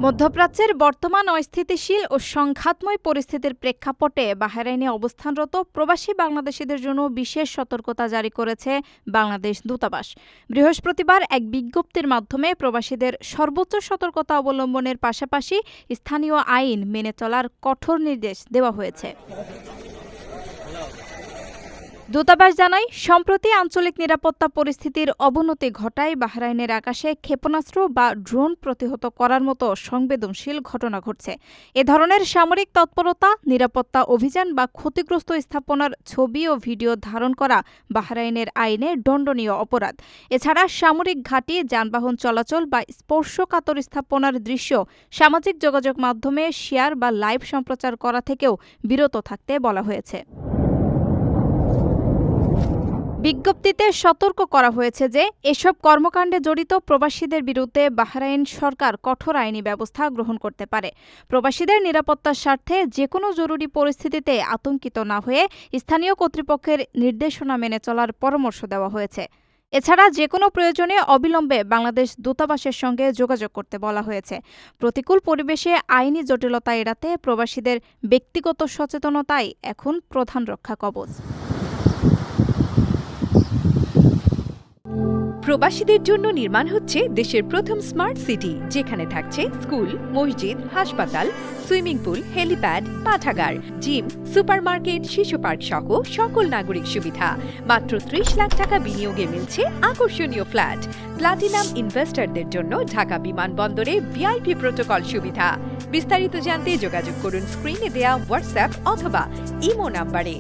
মধ্যপ্রাচ্যের বর্তমান অস্থিতিশীল ও সংঘাতময় পরিস্থিতির প্রেক্ষাপটে বাহরাইনে অবস্থানরত প্রবাসী বাংলাদেশিদের জন্য বিশেষ সতর্কতা জারি করেছে বাংলাদেশ দূতাবাস। বৃহস্পতিবার এক বিজ্ঞপ্তির মাধ্যমে প্রবাসীদের সর্বোচ্চ সতর্কতা অবলম্বনের পাশাপাশি স্থানীয় আইন মেনে চলার কঠোর নির্দেশ দেওয়া হয়েছে। দূতাবাস জানায়, সম্প্রতি আঞ্চলিক নিরাপত্তা পরিস্থিতির অবনতি ঘটায় বাহরাইনের আকাশে ক্ষেপণাস্ত্র বা ড্রোন প্রতিহত করার মতো সংবেদনশীল ঘটনা ঘটছে। এ ধরনের সামরিক তৎপরতা, নিরাপত্তা অভিযান বা ক্ষতিগ্রস্ত স্থাপনার ছবি ও ভিডিও ধারণ করা বাহরাইনের আইনে দণ্ডনীয় অপরাধ। এছাড়া সামরিক ঘাঁটি, যানবাহন চলাচল বা স্পর্শকাতর স্থাপনার দৃশ্য সামাজিক যোগাযোগ মাধ্যমে শেয়ার বা লাইভ সম্প্রচার করা থেকেও বিরত থাকতে বলা হয়েছে। বিজ্ঞপ্তিতে সতর্ক করা হয়েছে যে এসব কর্মকাণ্ডে জড়িত প্রবাসীদের বিরুদ্ধে বাহরাইন সরকার কঠোর আইনি ব্যবস্থা গ্রহণ করতে পারে। প্রবাসীদের নিরাপত্তার স্বার্থে যেকোনো জরুরি পরিস্থিতিতে আতঙ্কিত না হয়ে স্থানীয় কর্তৃপক্ষের নির্দেশনা মেনে চলার পরামর্শ দেওয়া হয়েছে। এছাড়া যেকোনো প্রয়োজনে অবিলম্বে বাংলাদেশ দূতাবাসের সঙ্গে যোগাযোগ করতে বলা হয়েছে। প্রতিকূল পরিবেশে আইনি জটিলতা এড়াতে প্রবাসীদের ব্যক্তিগত সচেতনতাই এখন প্রধান রক্ষা কবচ। প্রবাসীদের জন্য নির্মাণ হচ্ছে দেশের প্রথম স্মার্ট সিটি, যেখানে থাকছে স্কুল, মসজিদ, হাসপাতাল, সুইমিং পুল, হেলিপ্যাড, পাঠাগার, জিম, সুপারমার্কেট, শিশু পার্ক সহ সকল নাগরিক সুবিধা। মাত্র ৩০ লাখ টাকা বিনিয়োগে মিলছে আকর্ষণীয় ফ্ল্যাট। প্লাটিনাম ইনভেস্টরদের জন্য ঢাকা বিমানবন্দরে ভিআইপি প্রোটোকল সুবিধা। বিস্তারিত জানতে যোগাযোগ করুন স্ক্রিনে দেয়া হোয়াটসঅ্যাপ অথবা ইমো নাম্বারে।